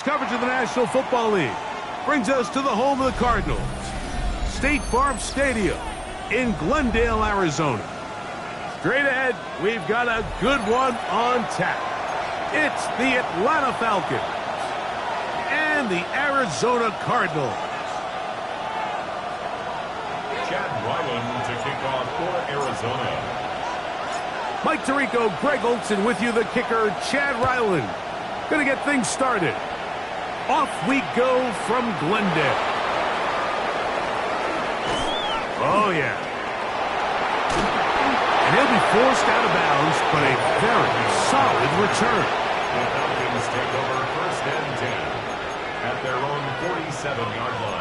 Coverage of the National Football League brings us to the home of the Cardinals, State Farm Stadium in Glendale, Arizona. Straight ahead, we've got a good one on tap. It's the Atlanta Falcons and the Arizona Cardinals. Chad Ryland to kick off for Arizona. Mike Tirico, Greg Olson with you, the kicker, Chad Ryland. Gonna get things started. Off we go from Glendale. Oh, yeah. And he'll be forced out of bounds, but a very solid return. The Falcons take over first and 10 at their own 47-yard line.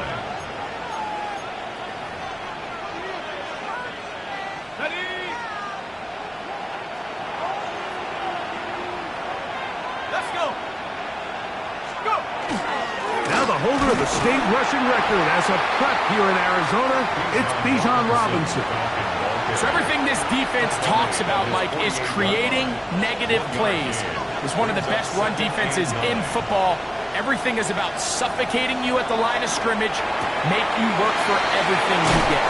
Holder of the state rushing record as a prep here in Arizona, it's Bijan Robinson. So everything this defense talks about, Mike, is creating negative plays. It's one of the best run defenses in football. Everything is about suffocating you at the line of scrimmage, make you work for everything you get.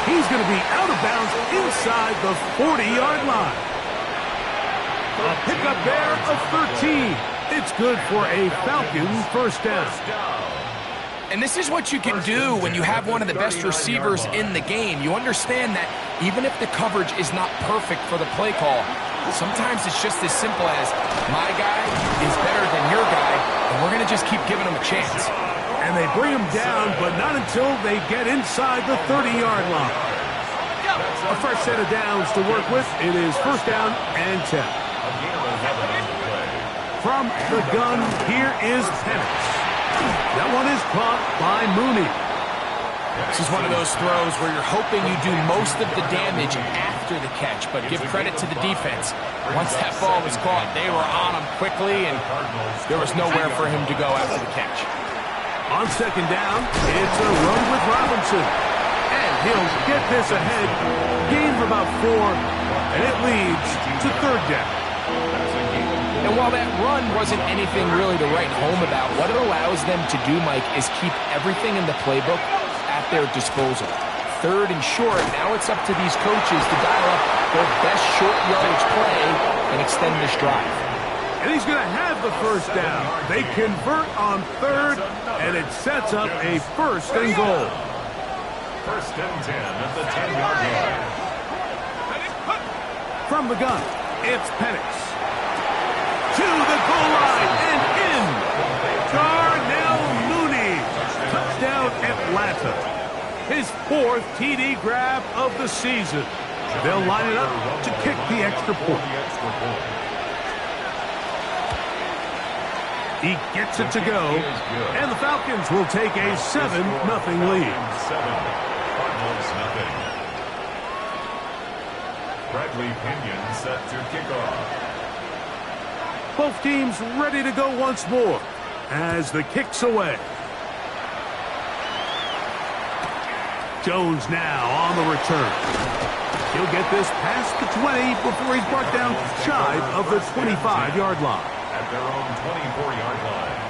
He's going to be out of bounds inside the 40-yard line. A pickup there of 13. It's good for a Falcons first down. And this is what you can do when you have one of the best receivers in the game. You understand that even if the coverage is not perfect for the play call, sometimes it's just as simple as my guy is better than your guy, and we're going to just keep giving him a chance. And they bring him down, but not until they get inside the 30-yard line. A fresh set of downs to work with. It is first down and 10. From the gun, here is Penix. That one is caught by Mooney. This is one of those throws where you're hoping you do most of the damage after the catch, but give credit to the defense. Once that ball was caught, they were on him quickly, and there was nowhere for him to go after the catch. On second down, it's a run with Robinson. And he'll get this ahead. Gain of about 4, and it leads to third down. And while that run wasn't anything really to write home about, what it allows them to do, Mike, is keep everything in the playbook at their disposal. Third and short, now it's up to these coaches to dial up their best short yardage play and extend this drive. And he's going to have the first down. They convert on third, and it sets up a first and goal. First and 10 at the 10-yard line. From the gun, it's Penix. To the goal line and in. Darnell Mooney. Touchdown Atlanta. His 4th TD grab of the season. They'll line it up to kick the extra point. He gets it to go. And the Falcons will take a 7-0 lead. 7, Bradley Pinion set to kick off. Both teams ready to go once more as the kick's away. Jones now on the return. He'll get this past the 20 before he's brought down shy of the 25-yard line. At their own 24-yard line.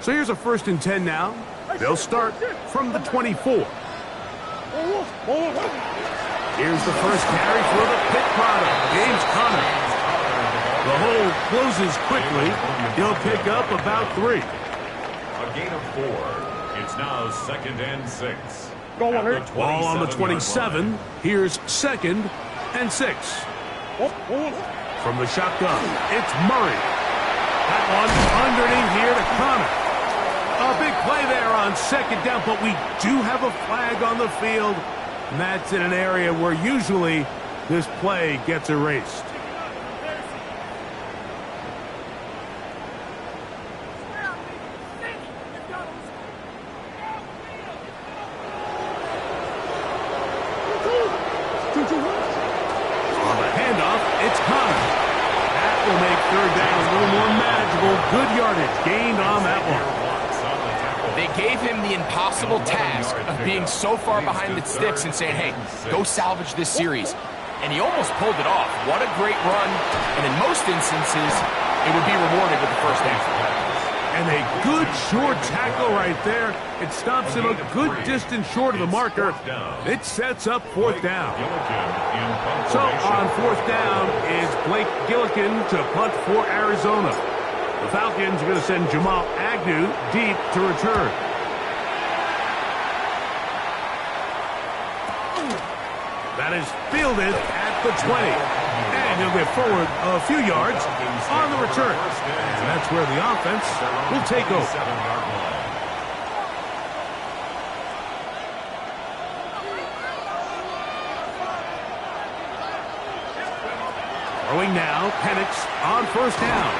So here's a first and 10 now. They'll start from the 24. Here's the first carry for the Pitt product, James Conner. The hole closes quickly. He'll pick up about 3. A gain of 4. It's now second and 6. Ball on the 27. Here's second and 6. From the shotgun, it's Murray. That one underneath here to Conner. A big play there on second down, but we do have a flag on the field, and that's in an area where usually this play gets erased. On the handoff, it's Conner. That will make third down a little more manageable. Good yardage gained on that one. They gave him the impossible task of being so far behind the sticks and saying, hey, go salvage this series. and he almost pulled it off. What a great run, and in most instances, it would be rewarded with the first down. And a good short tackle right there. It stops him a good distance short of the marker. It sets up fourth down. So on fourth down is Blake Gillikin to punt for Arizona. The Falcons are going to send Jamal Agnew deep to return. That is fielded at the 20. And he'll get forward a few yards on the return. And that's where the offense will take over. Throwing now, Penix on first down.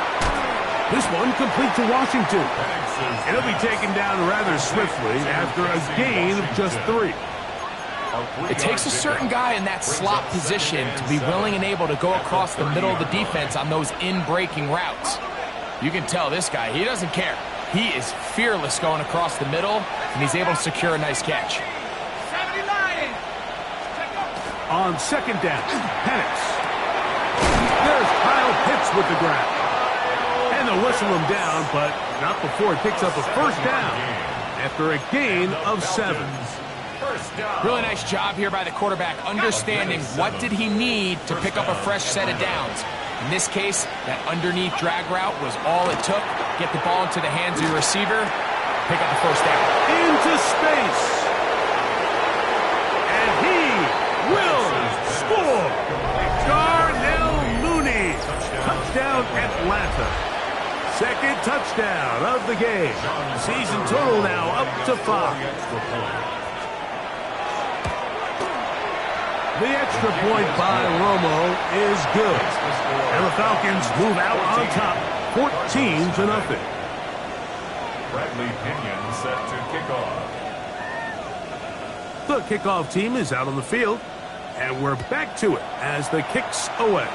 This one complete to Washington. And he'll be taken down rather swiftly after a gain of just 3. It takes a certain guy in that slot position to be willing and able to go across the middle of the defense on those in-breaking routes. You can tell this guy, he doesn't care. He is fearless going across the middle, and he's able to secure a nice catch. On second down, Penix. There's Kyle Pitts with the grab. And they'll whistle him down, but not before he picks up a first down after a gain of 7. Really nice job here by the quarterback, understanding what did he need to pick up a fresh set of downs. In this case, that underneath drag route was all it took. Get the ball into the hands of your receiver, pick up the first down. Into space. And he will score. Darnell Mooney. Touchdown Atlanta. Second touchdown of the game. Season total now up to 5. The extra point by Romo is good. And the Falcons move out on top, 14-0. Bradley Pinion set to kick off. The kickoff team is out on the field, and we're back to it as the kicks away.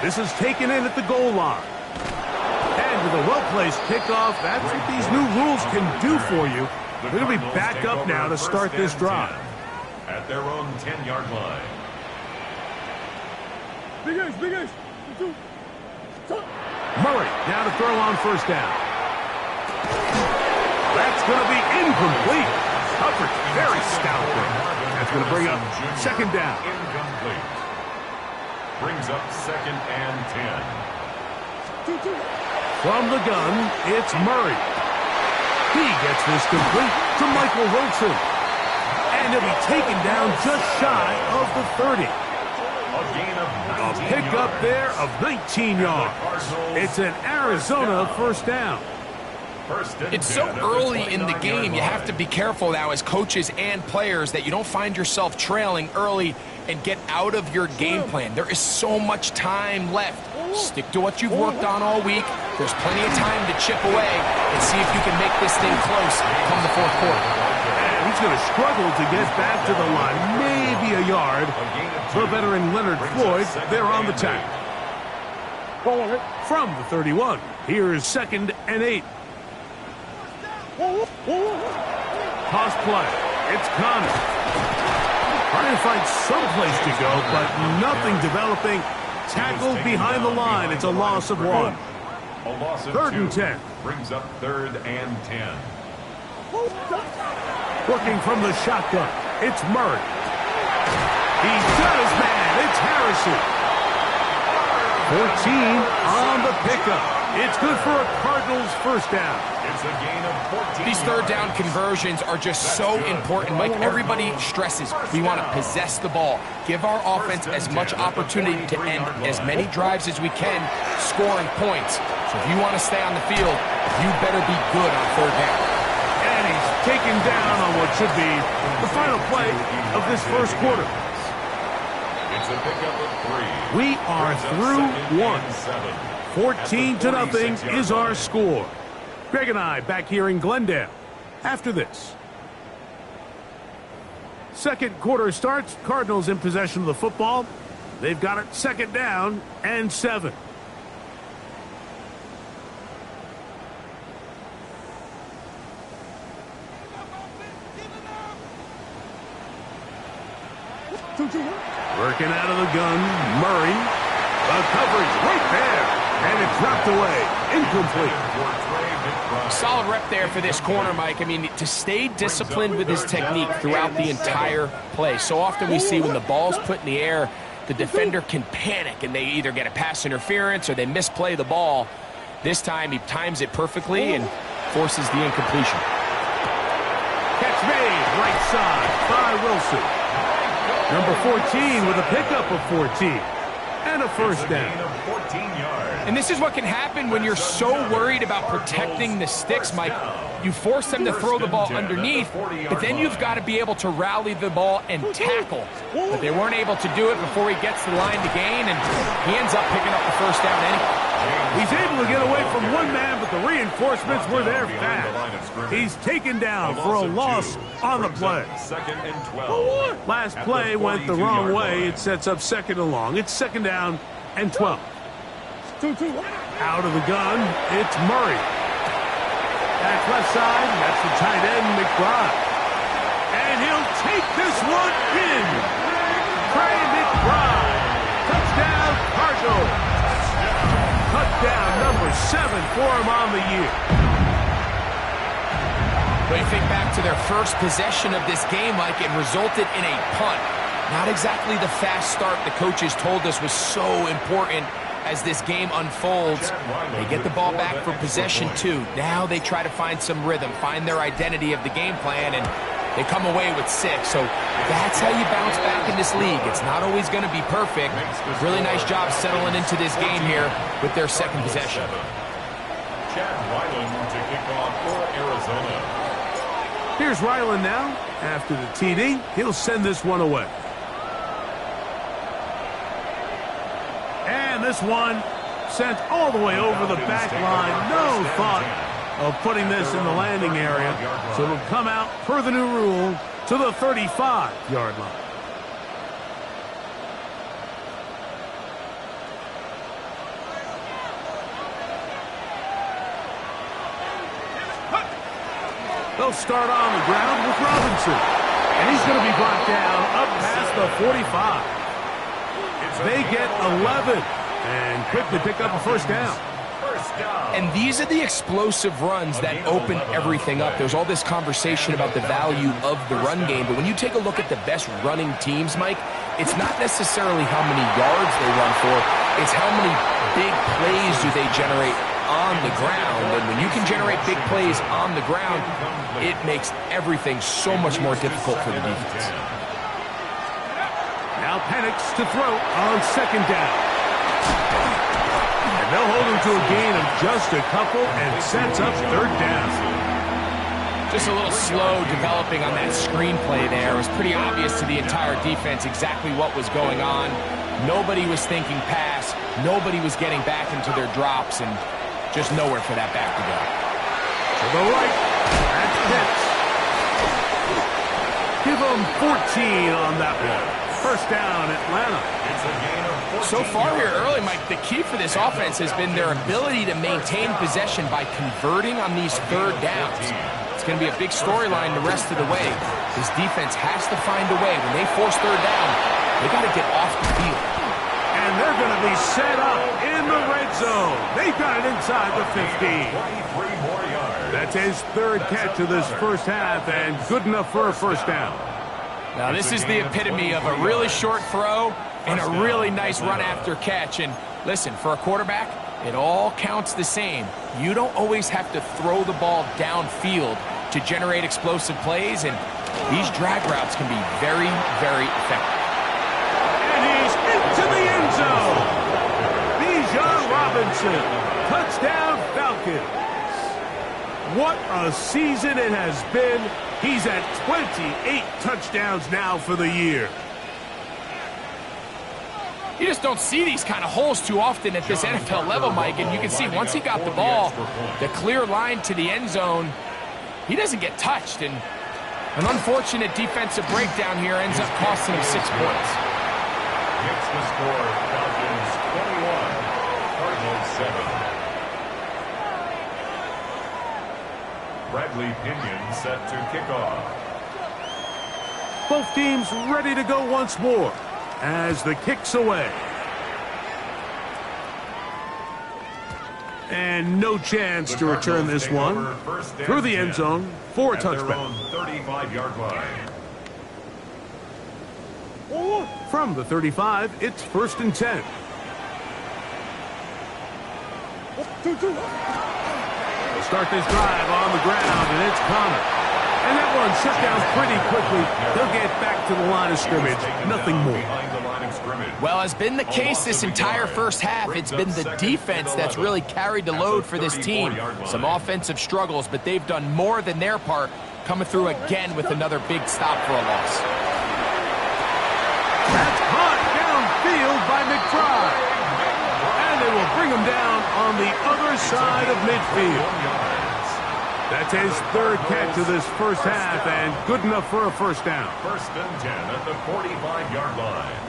This is taken in at the goal line. And with a well-placed kickoff, that's what these new rules can do for you. They're going to be back up now to start this drive. At their own 10-yard line. Murray now to throw on first down. That's going to be incomplete. Coverage very stout there. That's going to bring up second down. Incomplete. Brings up second and 10. From the gun, it's Murray. He gets this complete to Michael Wilson. And he'll be taken down just shy of the 30. A gain of 19 A pickup there of 19 yards. It's an Arizona first down. It's so early in the game, you have to be careful now as coaches and players that you don't find yourself trailing early and get out of your game plan. There is so much time left. Stick to what you've worked on all week. There's plenty of time to chip away and see if you can make this thing close come the fourth quarter. And he's going to struggle to get back to the line, maybe a yard. The veteran Leonard Floyd, they're on the tackle. From the 31, here's second and 8. Toss play. It's Connor. Trying to find someplace to go, but nothing developing. Tackled behind the line. It's a loss of 1. A loss of 3rd 2. and 10. Brings up 3rd and 10. Working from the shotgun. It's Murray. He does, man. It's Harrison. 14 on the pickup. It's good for a Cardinals first down. It's a gain of 14. These third down conversions are just so important. Like everybody stresses, we want to possess the ball, give our offense as much opportunity to end as many drives as we can, scoring points. So if you want to stay on the field, you better be good on third down. And he's taken down on what should be the final play of this first quarter. It's a pickup of 3. We are through 1. 14-0 is our score. Greg and I back here in Glendale after this. Second quarter starts. Cardinals in possession of the football. They've got it second down and 7. Working out of the gun, Murray. The coverage right there. And it's knocked away. Incomplete. Solid rep there for this corner, Mike. I mean, to stay disciplined with his technique throughout the entire play. So often we see when the ball's put in the air, the defender can panic and they either get a pass interference or they misplay the ball. This time he times it perfectly and forces the incompletion. Catch made, right side by Wilson. Number 14 with a pickup of 14. And a first down. And this is what can happen when you're so worried about protecting the sticks, Mike. You force them to throw the ball underneath, but then you've got to be able to rally the ball and tackle. But they weren't able to do it before he gets the line to gain, and he ends up picking up the first down anyway. He's able to get away from one man, but the reinforcements were there fast. He's taken down for a loss on the play. Last play went the wrong way. It sets up second and long. It's second down and 12. Out of the gun, it's Murray. Back left side, that's the tight end, McBride. And he'll take this one in. Trey McBride. Touchdown, Cardinals. Touchdown number 7 for him on the year. When you think back to their first possession of this game, Mike, it resulted in a punt. Not exactly the fast start the coaches told us was so important as this game unfolds. They get the ball back for possession 2. Now they try to find some rhythm, find their identity of the game plan, and they come away with 6. So that's how you bounce back in this league. It's not always going to be perfect. Really nice job settling into this game here with their second possession. Chad Ryland to kick off for Arizona. Here's Ryland now. After the TD, he'll send this one away. And this one sent all the way over the back line. No thought of putting this in the landing area. So it'll come out, per the new rule, to the 35-yard line. They'll start on the ground with Robinson. And he's going to be brought down up past the 45. They get 11 and quickly pick up a first down. And these are the explosive runs that open everything up. There's all this conversation about the value of the run game, but when you take a look at the best running teams, Mike, it's not necessarily how many yards they run for, it's how many big plays do they generate on the ground. And when you can generate big plays on the ground, it makes everything so much more difficult for the defense. Now Penix to throw on second down. And they'll hold him to a gain of just a couple and sets up third down. Just a little slow developing on that screenplay there. It was pretty obvious to the entire defense exactly what was going on. Nobody was thinking pass. Nobody was getting back into their drops, and just nowhere for that back to go. To the right, that's Pitts. Give them 14 on that one. First down, Atlanta. So far here early, Mike, the key for this offense has been their ability to maintain possession by converting on these third downs. It's going to be a big storyline the rest of the way. This defense has to find a way. When they force third down, they got to get off the field. And they're going to be set up in the red zone. They've got it inside the 15. That's his third catch of this first half, and good enough for a first down. Now, this is the epitome of a really short throw and a really nice run after catch. And listen, for a quarterback, it all counts the same. You don't always have to throw the ball downfield to generate explosive plays, and these drag routes can be very, very effective. And he's into the end zone. Bijan Robinson, touchdown Falcons. What a season it has been. He's at 28 touchdowns now for the year. You just don't see these kind of holes too often at this NFL level, Mike. And you can see once he got the ball, the clear line to the end zone, he doesn't get touched. And an unfortunate defensive breakdown here ends up costing him 6 points. Gets the score, Falcons 21, Cardinals 7. Bradley Pinion set to kick off. Both teams ready to go once more as the kick's away. And no chance to return this one through the end zone for a touchback. 35-yard line. From the 35, it's 1st and 10. They'll start this drive on the ground, and it's Connor. And that one shut down pretty quickly. They'll get back to the line of scrimmage. Nothing more. Well, has been the case this entire first half. It's been the defense that's really carried the load for this team. Some offensive struggles, but they've done more than their part, coming through again with another big stop for a loss. That's caught downfield by McBride. And they will bring him down on the other side of midfield. That's his 3rd catch of this first half, and good enough for a first down. 1st and 10 at the 45-yard line.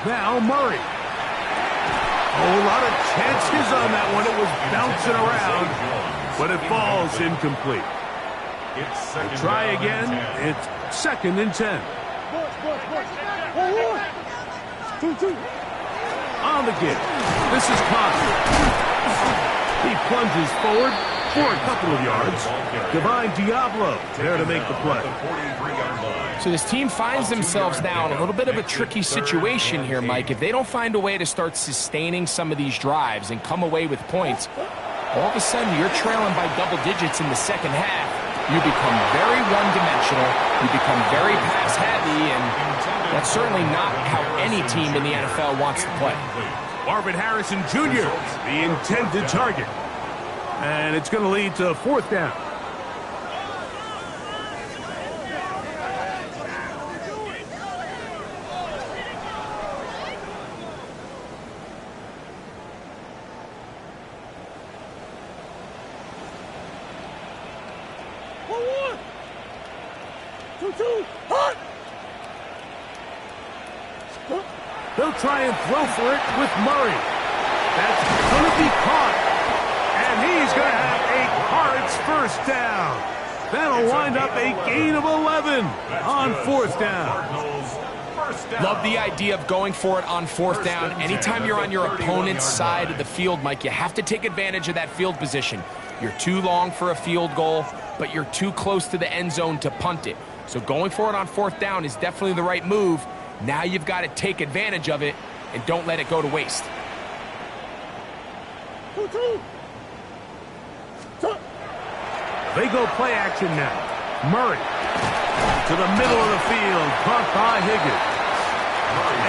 Now Murray. A lot of chances on that one. It was bouncing around, but it falls incomplete. We'll try again. It's 2nd and 10. On the give. This is Connor. He plunges forward for a couple of yards. Divine Diablo there to make the play. So this team finds themselves now in a little bit of a tricky situation here, Mike. If they don't find a way to start sustaining some of these drives and come away with points, all of a sudden you're trailing by double digits in the second half. You become very one-dimensional, you become very pass-heavy, and that's certainly not how any team in the NFL wants to play. Marvin Harrison Jr., the intended target. And it's going to lead to 4th down. They'll try and throw for it with Murray. That's going to be caught. And he's going to have a Cards first down. That'll wind up a gain of 11 on 4th down. Love the idea of going for it on 4th down. Anytime you're on your opponent's side of the field, Mike, you have to take advantage of that field position. You're too long for a field goal, but you're too close to the end zone to punt it. So going for it on 4th down is definitely the right move. Now you've got to take advantage of it and don't let it go to waste. They go play action now. Murray to the middle of the field, caught by Higgins.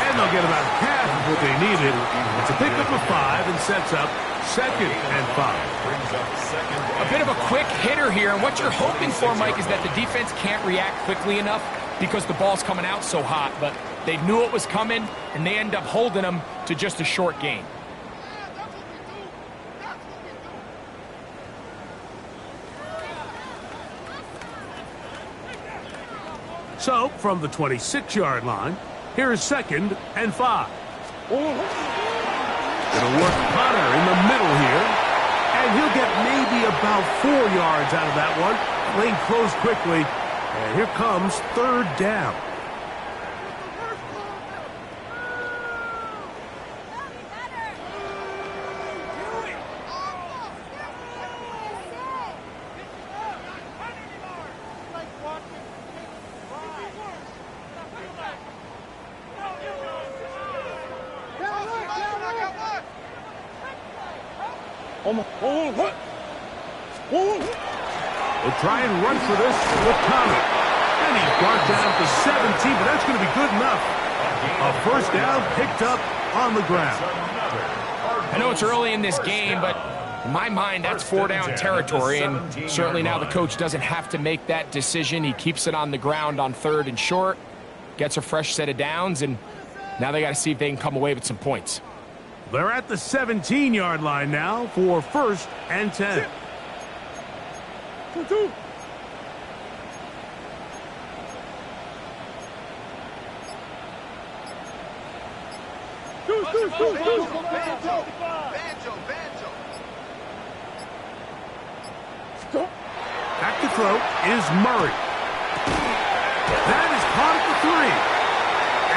And they'll get about half of what they needed. It's a pickup of 5 and sets up 2nd and 5. A bit of a quick hitter here, and what you're hoping for, Mike, is that the defense can't react quickly enough because the ball's coming out so hot, but they knew it was coming, and they end up holding them to just a short gain. So, from the 26-yard line, here is 2nd and 5. Gonna work Connor in the middle here, and he'll get maybe about 4 yards out of that one. Lane closed quickly, and here comes 3rd down. We'll try and run for this with Connor. And he's brought down to 17, but that's going to be good enough. A first down picked up on the ground. I know it's early in this game, but in my mind, that's 4-down territory, and certainly now the coach doesn't have to make that decision. He keeps it on the ground on 3rd and short, gets a fresh set of downs, and now they got to see if they can come away with some points. They're at the 17-yard line now for 1st and 10. Back to throw is Murray. That is caught at the 3.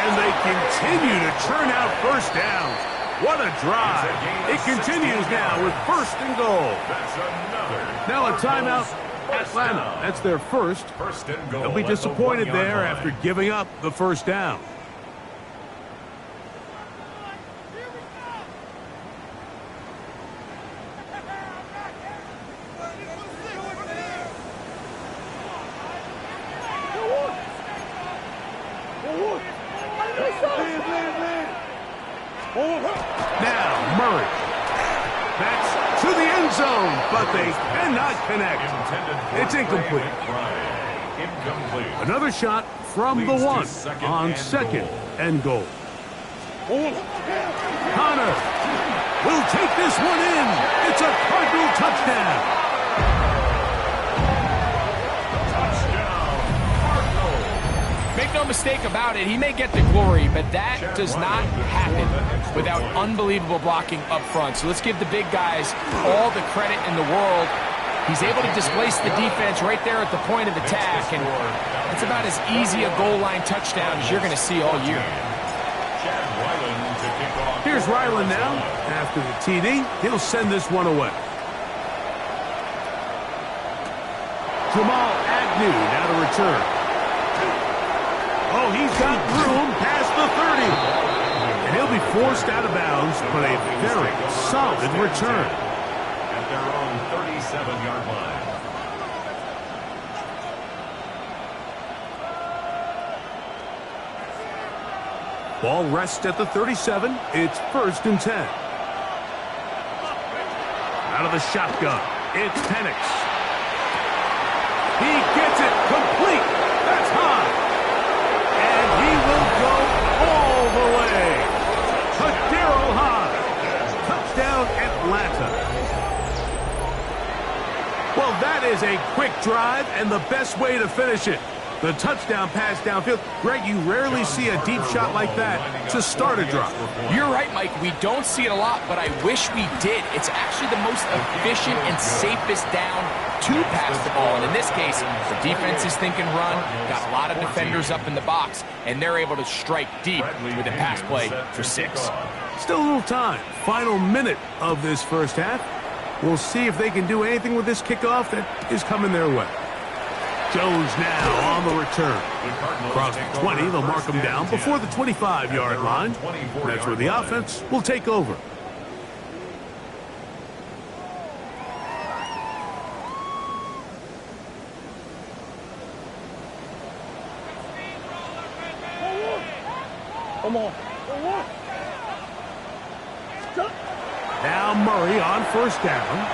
And they continue to churn out first downs. What a drive. It continues now with 1st and goal. Now a timeout, Atlanta. That's their first. They'll be disappointed there after giving up the first down. Now Murray. That's to the end zone, but they cannot connect. It's incomplete. Another shot from the 1 on 2nd and goal. Connor will take this one in. It's a Cardinal touchdown. Make no mistake about it, he may get the glory, but that does not happen without unbelievable blocking up front. So let's give the big guys all the credit in the world. He's able to displace the defense right there at the point of attack, and it's about as easy a goal line touchdown as you're going to see all year. Here's Ryland now. After the TD, he'll send this one away. Jamal Agnew now to return. Oh, he's got room past the 30. And he'll be forced out of bounds, but a very solid return. At their own 37-yard line. Ball rests at the 37. It's 1st and 10. Out of the shotgun, it's Penix. He gets it complete. That's high. And he will go all the way. Daryl High. Touchdown, Atlanta. Well, that is a quick drive and the best way to finish it. The touchdown pass downfield. Greg, you rarely see a deep shot like that to start a drive. You're right, Mike. We don't see it a lot, but I wish we did. It's actually the most efficient and safest down to pass the ball. And in this case, the defense is thinking run, got a lot of defenders up in the box, and they're able to strike deep with a pass play for 6. Still a little time. Final minute of this first half. We'll see if they can do anything with this kickoff that is coming their way. Jones now on the return. Across the 20, they'll mark him down before the 25-yard line. That's where the offense will take over. Now Murray on first down.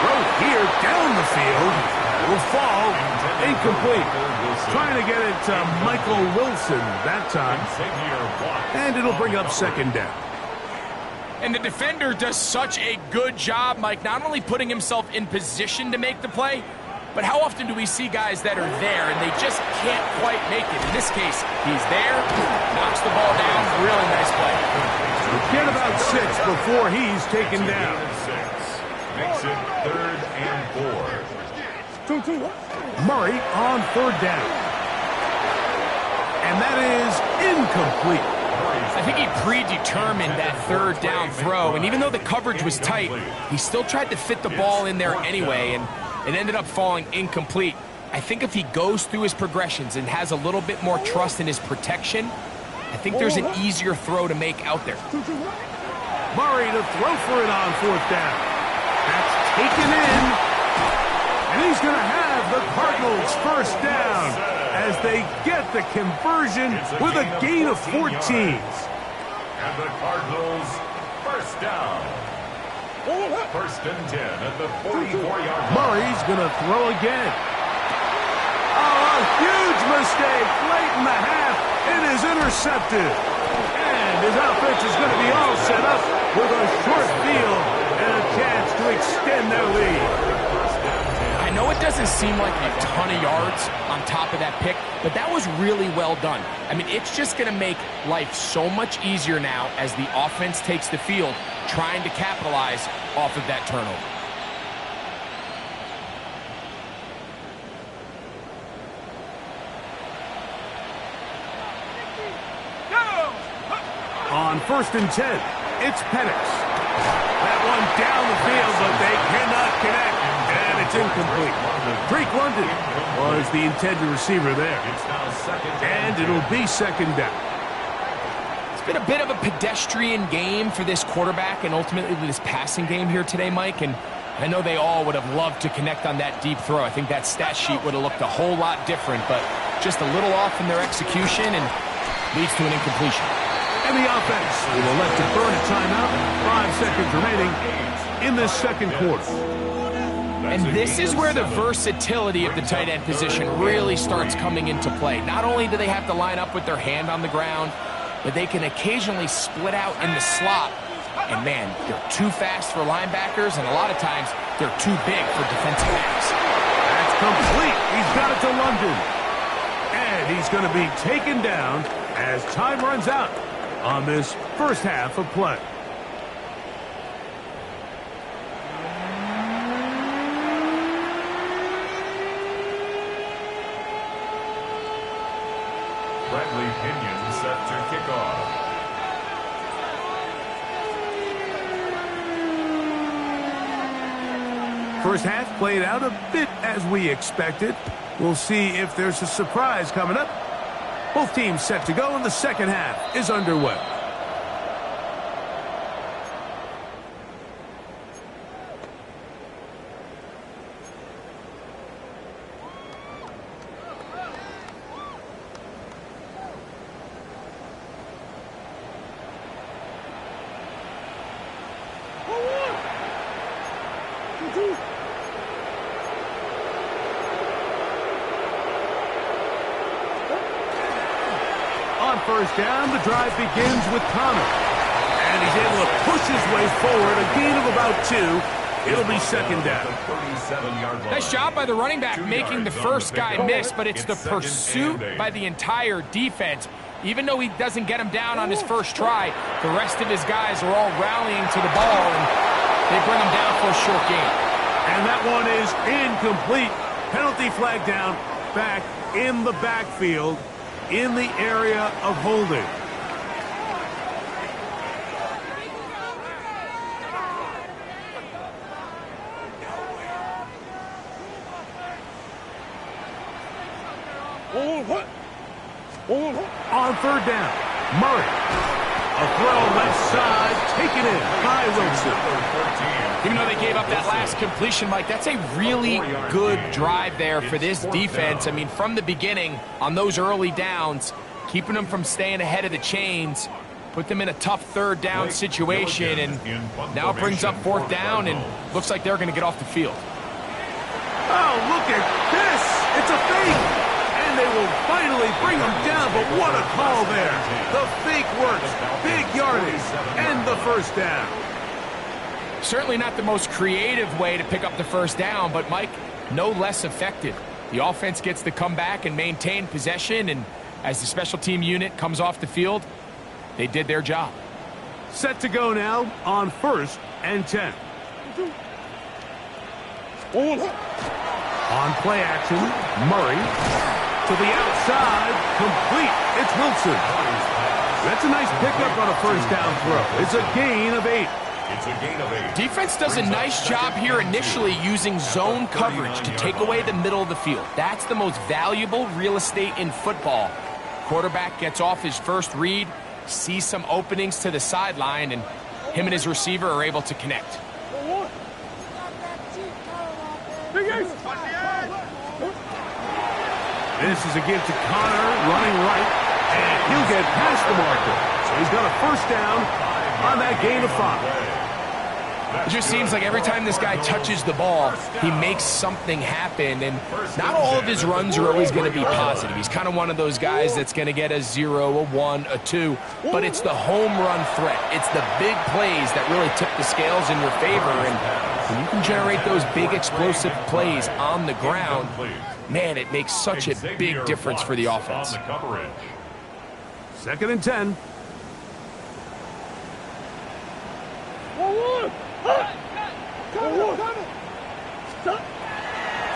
Throw here down the field. Will fall. Incomplete. Trying to get it to Michael Wilson that time. And it'll bring up 2nd down. And the defender does such a good job, Mike, not only putting himself in position to make the play, but how often do we see guys that are there and they just can't quite make it? In this case, he's there, knocks the ball down, really nice play. Get about 6 before he's taken down. Makes it 3rd and 4. Murray on 3rd down. And that is incomplete. I think he predetermined that 3rd down throw, and even though the coverage was tight, he still tried to fit the ball in there anyway, and it ended up falling incomplete. I think if he goes through his progressions and has a little bit more trust in his protection, I think there's an easier throw to make out there. Murray to throw for it on 4th down. That's taken in. And he's going to have the Cardinals first down as they get the conversion with a gain of 14. And the Cardinals first down. 1st and 10 at the 44-yard line. Murray's going to throw again. Oh, a huge mistake late in the half. It is intercepted. And his offense is going to be all set up with a short field and a chance to extend their lead. I know what they're doesn't seem like a ton of yards on top of that pick, but that was really well done. I mean, it's just going to make life so much easier now as the offense takes the field, trying to capitalize off of that turnover. On 1st and 10, it's Penix. That one down the field, but they cannot connect, and it's incomplete. Drake London was the intended receiver there. And it'll be 2nd down. It's been a bit of a pedestrian game for this quarterback and ultimately this passing game here today, Mike, and I know they all would have loved to connect on that deep throw. I think that stat sheet would have looked a whole lot different, but just a little off in their execution and leads to an incompletion. And the offense will elect to burn a timeout. 5 seconds remaining in this 2nd quarter. And this is where the versatility of the tight end position really starts coming into play. Not only do they have to line up with their hand on the ground, but they can occasionally split out in the slot. And man, they're too fast for linebackers, and a lot of times they're too big for defensive backs. That's complete. He's got it to London. And he's going to be taken down as time runs out on this first half of play. Bradley Pinion set to kick off. First half played out a bit as we expected. We'll see if there's a surprise coming up. Both teams set to go, and the second half is underway. On 1st down, the drive begins with Connor. And he's able to push his way forward, a gain of about 2. It'll be 2nd down. Nice job by the running back making the first guy miss, but it's the pursuit by the entire defense. Even though he doesn't get him down on his first try, the rest of his guys are all rallying to the ball, and they bring him down for a short gain. And that one is incomplete. Penalty flag down, back in the backfield, in the area of holding. On 3rd down, Murray. A throw left side, taken in by Wilson. Even though they gave up that last completion, Mike, that's a really good drive there for this defense. I mean, from the beginning, on those early downs, keeping them from staying ahead of the chains, put them in a tough 3rd down situation, and now it brings up 4th down, and looks like they're going to get off the field. Oh, look at this! It's a fake! And they will finally bring him down, but what a call there! The fake works, big yardage, and the 1st down. Certainly not the most creative way to pick up the 1st down, but Mike, no less effective. The offense gets to come back and maintain possession, and as the special team unit comes off the field, they did their job. Set to go now on 1st and 10. On play action, Murray to the outside, complete. It's Wilson. That's a nice pickup on a 1st down throw. It's a gain of 8. It's a gain of 8. Defense does a nice job here initially using zone coverage to take away the middle of the field. That's the most valuable real estate in football. Quarterback gets off his first read, sees some openings to the sideline, and him and his receiver are able to connect. This is a give to Connor, running right, and he'll get past the marker. So he's got a 1st down on that gain of 5. It just seems like every time this guy touches the ball, he makes something happen, and not all of his runs are always going to be positive. He's kind of one of those guys that's going to get a 0, a 1, a 2, but it's the home run threat. It's the big plays that really tip the scales in your favor, and When you can generate those big explosive plays on the ground, man, it makes such a big difference for the offense. Second and 10.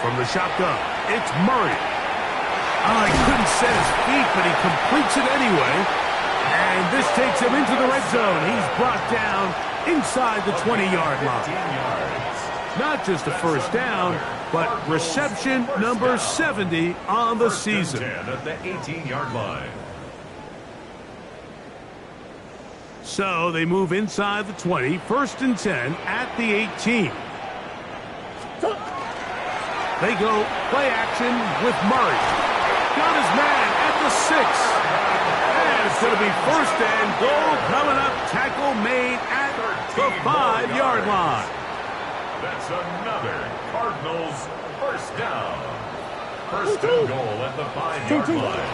From the shotgun, it's Murray. Oh, he couldn't set his feet, but he completes it anyway. And this takes him into the red zone. He's brought down inside the 20-yard line. Not just a first down, but reception number 70 on the season. At the 18-yard line. So they move inside the 20, first and 10 at the 18. They go play action with Murray. Got his man at the 6. And it's going to be first and goal coming up. Tackle made at the 5-yard line. That's another Cardinals first down. First and goal at the 5-yard line.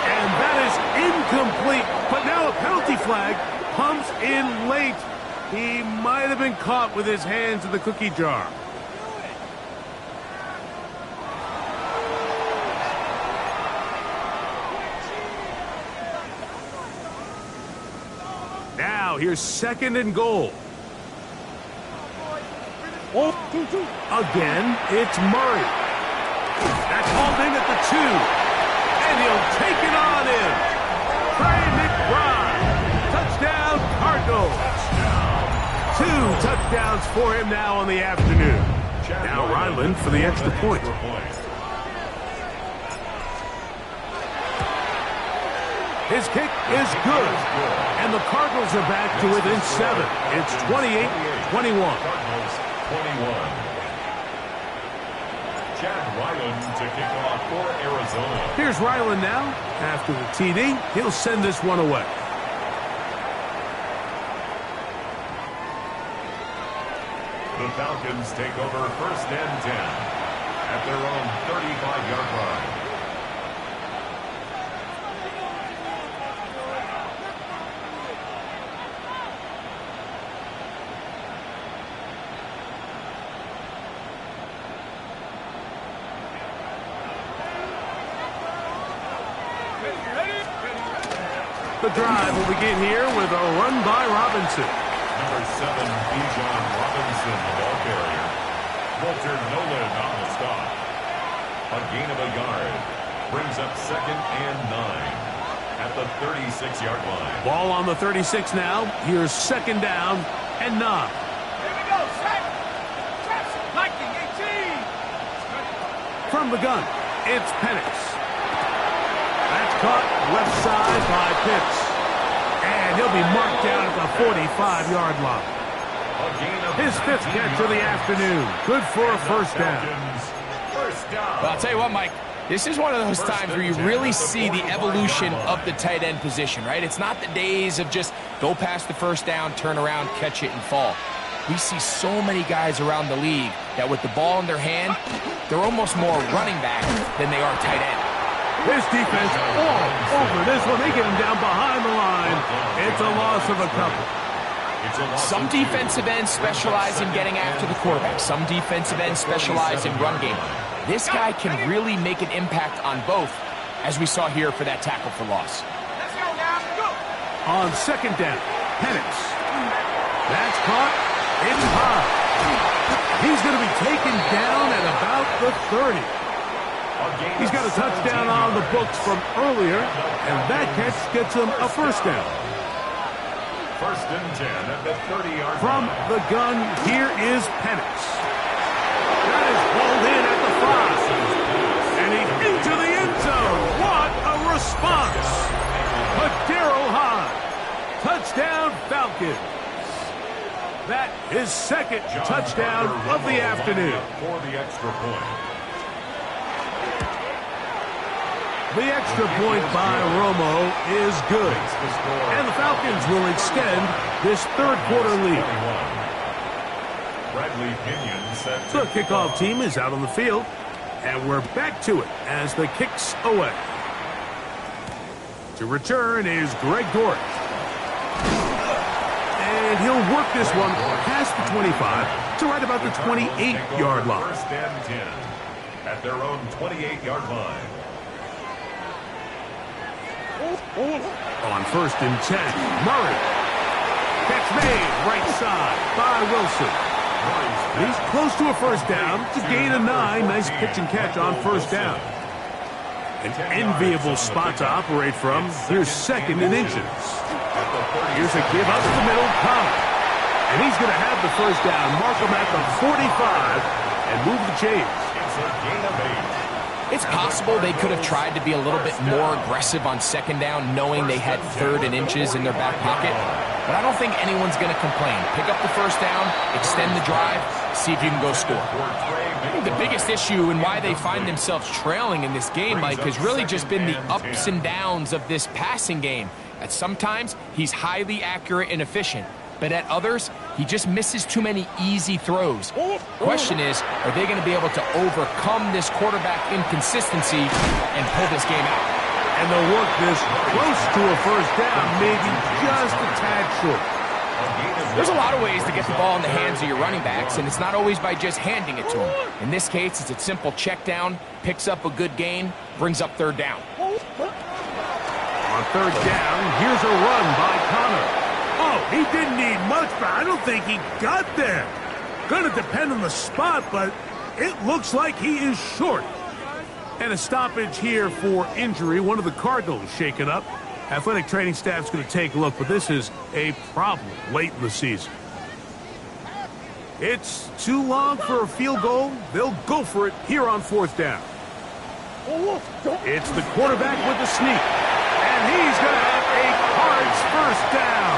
And that is incomplete. But now a penalty flag comes in late. He might have been caught with his hands in the cookie jar. Now here's second and goal. Again, it's Murray. That's hauled in at the 2. And he'll take it on in. Trey McBride. Touchdown, Cardinals. 2 touchdowns for him now on the afternoon. Now Ryland for the extra point. His kick is good. And the Cardinals are back to within 7. It's 28-21. Cardinals 21. Chad Ryland to kick off for Arizona. Here's Ryland now. After the TD, he'll send this one away. The Falcons take over first and 10 at their own 35-yard line. The drive will begin here with a run by Robinson. Number 7, Bijan Robinson, the ball carrier. Walter Nolan on the stop. A gain of a yard. Brings up second and 9 at the 36-yard line. Ball on the 36 now. Here's second down and 9. Here we go, set. Lightning 18. From the gun, it's Penix. That's caught left side by Pitts. And he'll be marked down at the 45-yard line. His 5th catch of the afternoon. Good for a first down. Well, I'll tell you what, Mike. This is one of those times where you really see the evolution of the tight end position, right? It's not the days of just go past the first down, turn around, catch it, and fall. We see so many guys around the league that with the ball in their hand, they're almost more running back than they are tight end. This defense all over this one. They get him down behind the line. It's a loss of a couple. Some defensive ends specialize in getting after the quarterback. Some defensive ends specialize in run game. This guy can really make an impact on both, as we saw here for that tackle for loss. Let's go now. Go. On second down, Penix. That's caught. It's high. He's going to be taken down at about the 30. He's got a touchdown on the books from earlier, and that catch gets him a first down. First and 10 at the 30-yard line. From the gun, here is Penix. That is pulled in at the 5. And he's into the end zone. What a response. Daryl Hyde. Touchdown Falcons. That is second touchdown of the afternoon. For the extra point. The extra point by Romo is good. And the Falcons will extend this third quarter lead. Bradley Pinion set The kickoff team is out on the field. And we're back to it as the kick's away. To return is Greg Dortch. And And he'll work this one past the 25 to right about the 28-yard line. First and 10 at their own 28-yard line. On first and 10, Murray. Catch made, right side by Wilson. He's close to a first down. It's a gain of 9. Nice pitch and catch on first down. An enviable spot to operate from. Here's second and inches. Here's a give up the middle, Connor. And he's going to have the first down. Mark him at the 45 and move the chains. It's a gain of 8. It's possible they could have tried to be a little bit more aggressive on second down, knowing they had third and inches in their back pocket. But I don't think anyone's going to complain. Pick up the first down, extend the drive, see if you can go score. I think the biggest issue and why they find themselves trailing in this game, Mike, has really just been the ups and downs of this passing game. At sometimes, he's highly accurate and efficient. But at others, he just misses too many easy throws. Question is, are they going to be able to overcome this quarterback inconsistency and pull this game out? And they'll work this close to a first down, maybe just a tad short. There's a lot of ways to get the ball in the hands of your running backs, and it's not always by just handing it to them. In this case, it's a simple check down, picks up a good gain, brings up third down. On third down, here's a run by Connor. Oh, he didn't need much, but I don't think he got there. Gonna depend on the spot, but it looks like he is short. And a stoppage here for injury. One of the Cardinals shaken up. Athletic training staff's going to take a look, but this is a problem late in the season. It's too long for a field goal. They'll go for it here on fourth down. It's the quarterback with the sneak. And he's going to have a Cards first down.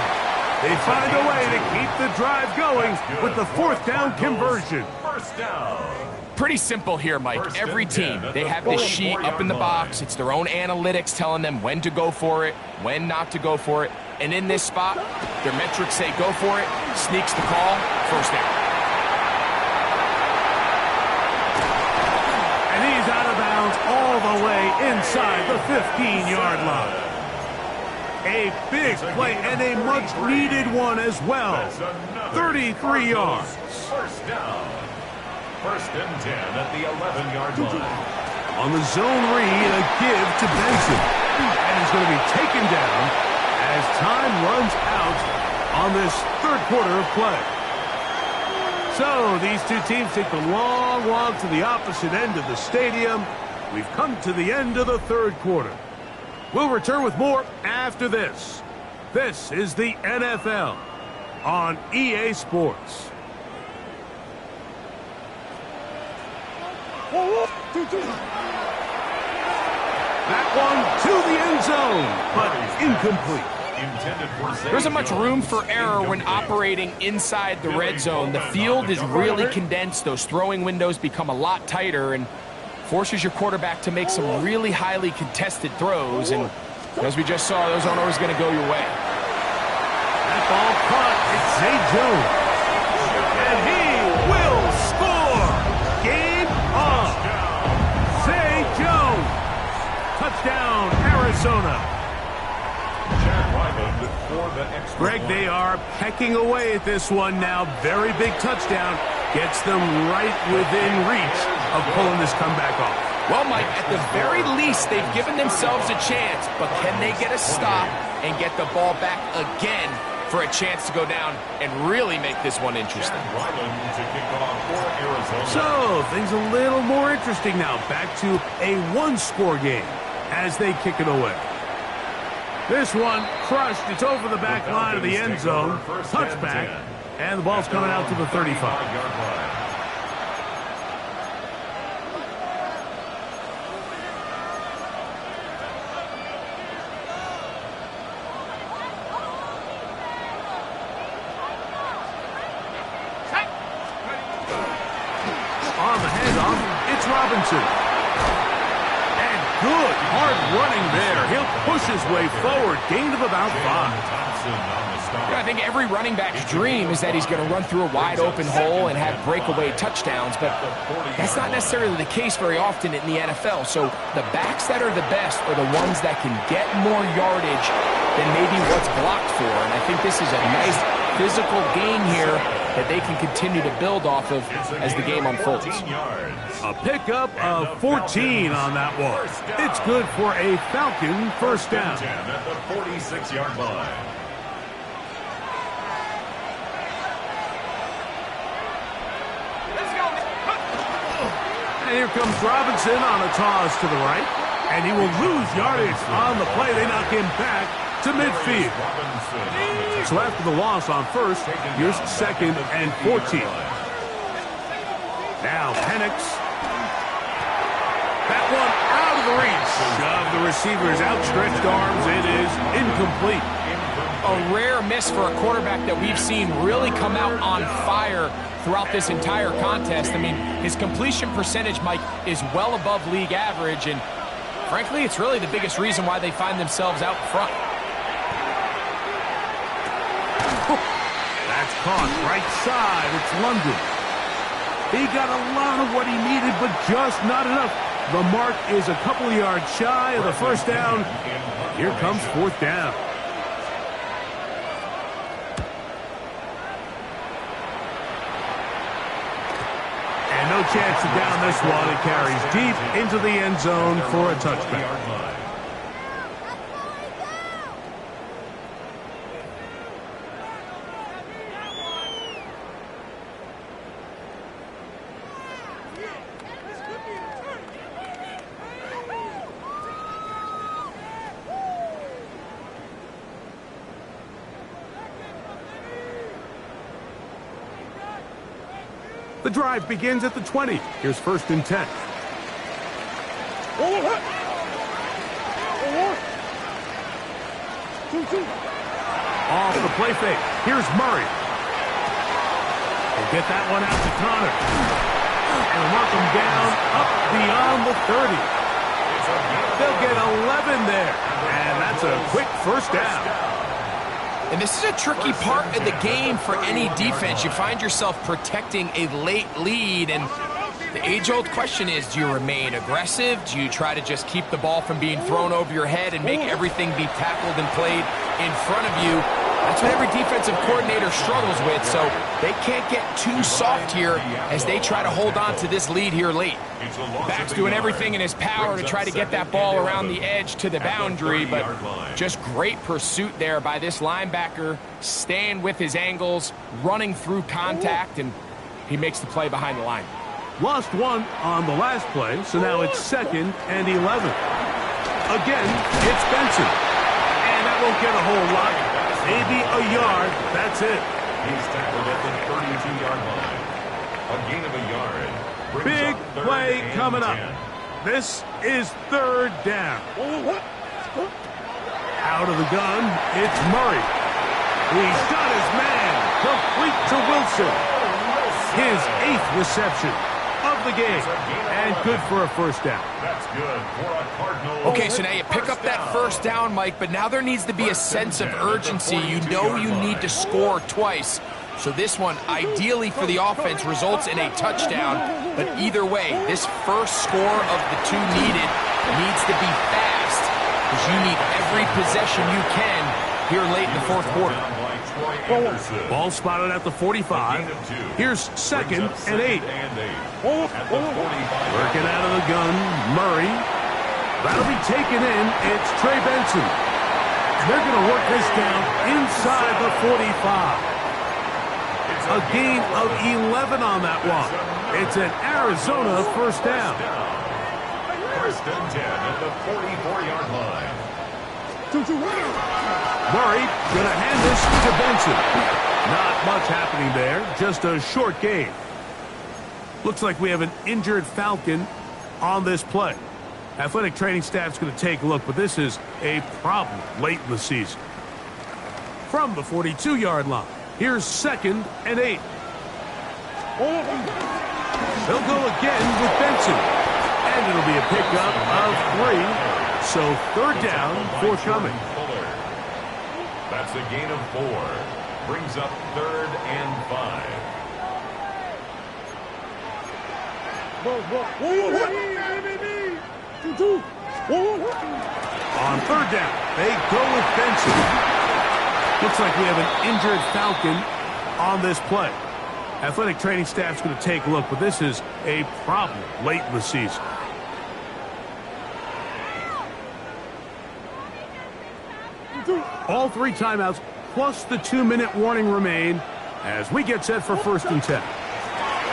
They find a way to keep the drive going with the fourth down conversion. First down. Pretty simple here, Mike. Every team, they have this sheet up in the box. It's their own analytics telling them when to go for it, when not to go for it. And in this spot, their metrics say go for it, sneaks the call, first down. And he's out of bounds all the way inside the 15-yard line. A big play and a much-needed one as well. 33 yards. First down. First and 10 at the 11-yard line. On the zone read, a give to Benson. And he's going to be taken down as time runs out on this third quarter of play. So these two teams take the long walk to the opposite end of the stadium. We've come to the end of the third quarter. We'll return with more after this. This is the NFL on EA Sports. That one to the end zone, but incomplete. There isn't much room for error when operating inside the red zone. The field is really condensed. Those throwing windows become a lot tighter and forces your quarterback to make some really highly contested throws. And as we just saw, those aren't always going to go your way. That ball caught. It's Zay Jones. And he will score. Game on. Zay Jones. Touchdown, Arizona. Greg, they are pecking away at this one now. Very big touchdown. Gets them right within reach of pulling this comeback off. Well, Mike, at the very least, they've given themselves a chance. But can they get a stop and get the ball back again for a chance to go down and really make this one interesting? So, things a little more interesting now. Back to a one-score game as they kick it away. This one crushed. It's over the back line of the end zone. Touchback. And the ball's coming out to the 35. On the handoff, it's Robinson. Good, hard running there. He'll push his way forward. Gain of about 5. Yeah, I think every running back's dream is that he's going to run through a wide open hole and have breakaway touchdowns, but that's not necessarily the case very often in the NFL. So the backs that are the best are the ones that can get more yardage than maybe what's blocked for. And I think this is a nice physical gain here that they can continue to build off of as the game unfolds. A pickup of 14 on that one. It's good for a Falcon first down. At the 46-yard line. And here comes Robinson on a toss to the right. And he will lose yardage on the play. They knock him back to midfield. So after the loss on first, here's second and 14. Now Penix. That one out of the reach of the receiver's outstretched arms. It is incomplete. A rare miss for a quarterback that we've seen really come out on fire throughout this entire contest. I mean, his completion percentage, Mike, is well above league average, and frankly, it's really the biggest reason why they find themselves out front. That's caught right side. It's London. He got a lot of what he needed, but just not enough. The mark is a couple yards shy of the first down. Here comes fourth down. And no chance to down this one. It carries deep into the end zone for a touchback. The drive begins at the 20. Here's first and 10. Off the play fake. Here's Murray. They'll get that one out to Connor. And mark him down up beyond the 30. They'll get 11 there. And that's a quick first down. And this is a tricky part of the game for any defense. You find yourself protecting a late lead, and the age-old question is, do you remain aggressive? Do you try to just keep the ball from being thrown over your head and make everything be tackled and played in front of you? That's what every defensive coordinator struggles with, so they can't get too soft here as they try to hold on to this lead here late. Back's doing everything in his power to try to get that ball around the edge to the boundary, but just great pursuit there by this linebacker, staying with his angles, running through contact, and he makes the play behind the line. Lost one on the last play, so now it's second and 11. Again, it's Benson. And that won't get a whole lot. Maybe a yard. That's it. He's tackled at the 32-yard line. A gain of a yard. Big play coming up. This is third down. Out of the gun, it's Murray. He's got his man. Complete to Wilson. His 8th reception of the game. And good for a first down. That's good for a Cardinal. Okay, so now you pick up that first down, Mike, but now there needs to be a sense of urgency. You know you need to score twice. So this one, ideally for the offense, results in a touchdown. But either way, this first score of the two needed needs to be fast, because you need every possession you can here late in the fourth quarter. Ball spotted at the 45. Here's second and 8. Working out of the gun, Murray. That'll be taken in. It's Trey Benson. They're going to work this down inside the 45. A gain of 11 on that one. It's an Arizona first down. First and 10 at the 44-yard line. Murray going to hand this to Benson. Not much happening there. Just a short gain. Looks like we have an injured Falcon on this play. Athletic training staff's going to take a look, but this is a problem late in the season. From the 42-yard line, here's second and 8. They'll go again with Benson. And it'll be a pickup of 3. So third down forthcoming. That's a gain of 4. Brings up third and 5. On third down, they go with Benson. Looks like we have an injured Falcon on this play. Athletic training staff's going to take a look, but this is a problem late in the season. All 3 timeouts plus the 2-minute warning remain as we get set for 1st and 10.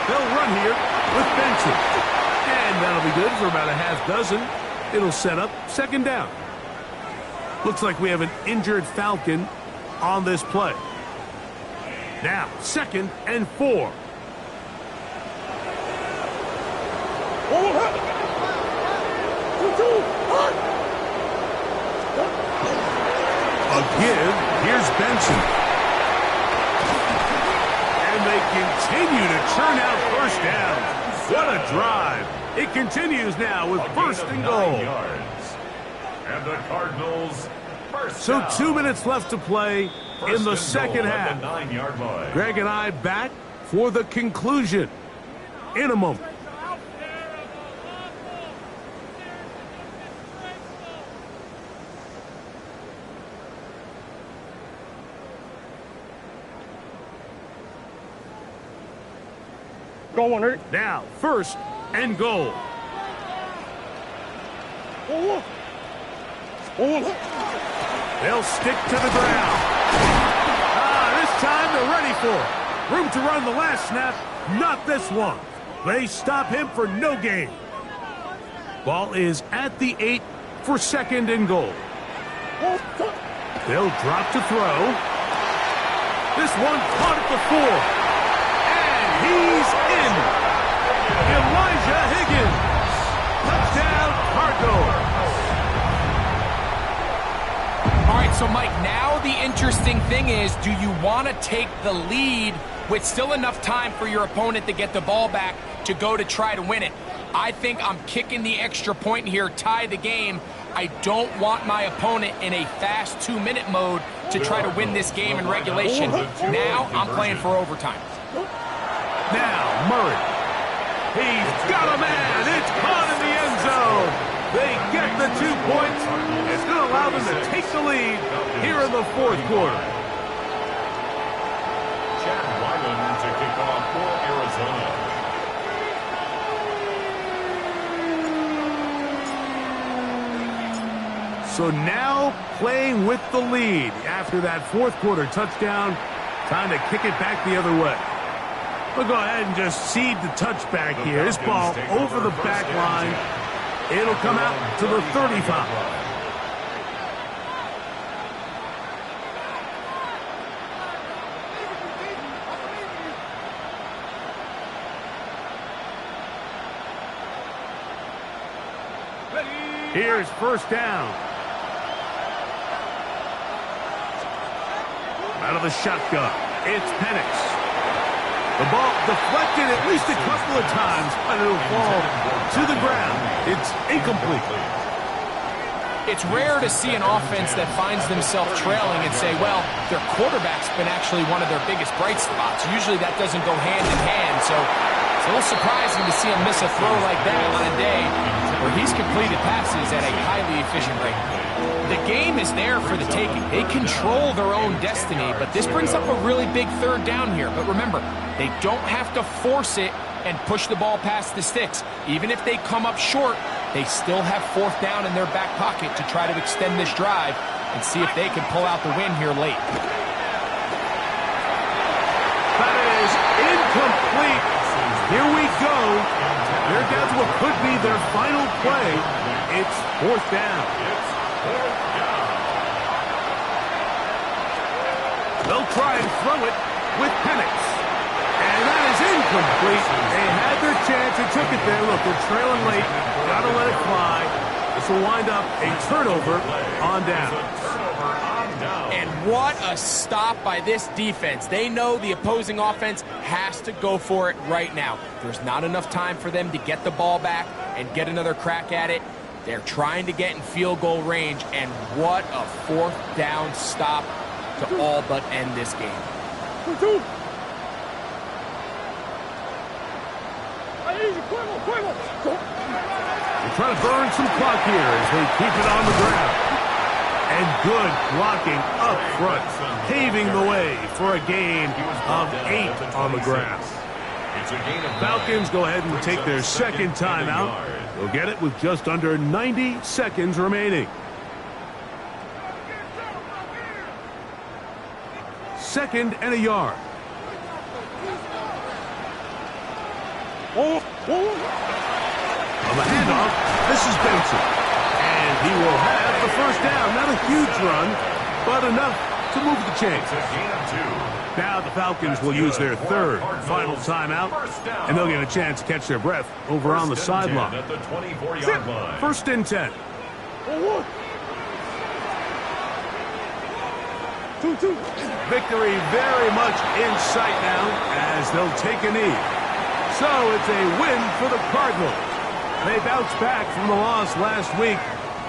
They'll run here with Benson. And that'll be good for about a half dozen. It'll set up 2nd down. Looks like we have an injured Falcon on this play. Now, 2nd and 4. A give. Here's Benson. And they continue to churn out 1st down. What a drive. It continues now with 1st and goal. And the Cardinals first So down. 2 minutes left to play in the 2nd half. 9-yard line. Greg and I back for the conclusion in a moment. Go on, Eric. Now, 1st and goal. They'll stick to the ground. This time they're ready for it. Room to run the last snap, not this one. They stop him for no gain. Ball is at the 8 for 2nd and goal. They'll drop to throw. This one caught at the 4. And he's in. Elijah Higgins. Touchdown, Cardinals. All right, so Mike, now the interesting thing is, do you want to take the lead with still enough time for your opponent to get the ball back to go to try to win it? I think I'm kicking the extra point here, tie the game. I don't want my opponent in a fast 2-minute mode to try to win this game in regulation. Now I'm playing for overtime. Now, Murray. He's got a man. It's caught in the end zone. They get the 2 points. It's going to allow them to take the lead here in the 4th quarter. Chad Wyland to kick off for Arizona. So now playing with the lead after that 4th quarter touchdown. Time to kick it back the other way. We'll go ahead and just cede the touchback here. This ball over the back line. It'll come out to the 35. Here's 1st down. Out of the shotgun, it's Penix. The ball deflected at least a couple of times, but it'll fall to the ground. It's incomplete. It's rare to see an offense that finds themselves trailing and say, well, their quarterback's been actually one of their biggest bright spots. Usually that doesn't go hand in hand, so it's a little surprising to see him miss a throw like that on a day where he's completed passes at a highly efficient rate. The game is there for the taking. They control their own destiny, but this brings up a really big 3rd down here. But remember, they don't have to force it and push the ball past the sticks. Even if they come up short, they still have 4th down in their back pocket to try to extend this drive and see if they can pull out the win here late. That is incomplete. Here we go. They're down to what could be their final play. It's 4th down. They'll try and throw it with Penix. And that is incomplete. They had their chance. They took it there. Look, they're trailing late. Got to let it fly. This will wind up a turnover on down. And what a stop by this defense. They know the opposing offense has to go for it right now. There's not enough time for them to get the ball back and get another crack at it. They're trying to get in field goal range, and what a 4th down stop to all but end this game. They're trying to burn some clock here as they keep it on the ground. And good blocking up front. paving the way for a gain of 8 on the grass. It's a gain of 9. Falcons go ahead and Brings take up their second and a timeout. yard. They'll get it with just under 90 seconds remaining. Second and a yard. On the handoff, this is Benson. And he will have the first down. Not a huge run, but enough to move the chains. It's a gain of 2. Now the Falcons will use their third final timeout, and they'll get a chance to catch their breath over on the sideline. At the 24-yard line. First and 10. Victory very much in sight now as they'll take a knee. So it's a win for the Cardinals. They bounced back from the loss last week,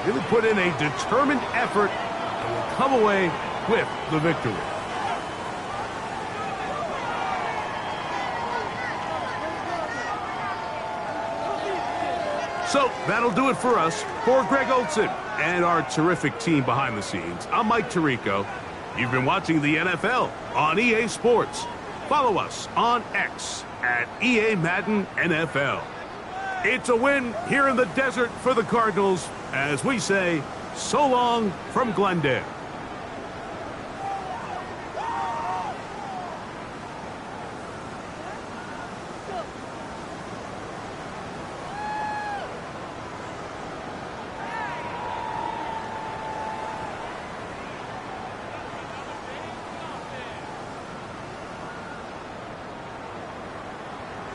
really put in a determined effort, and will come away with the victory. So that'll do it for us. For Greg Olson and our terrific team behind the scenes, I'm Mike Tirico. You've been watching the NFL on EA Sports. Follow us on X at EA Madden NFL. It's a win here in the desert for the Cardinals as we say so long from Glendale.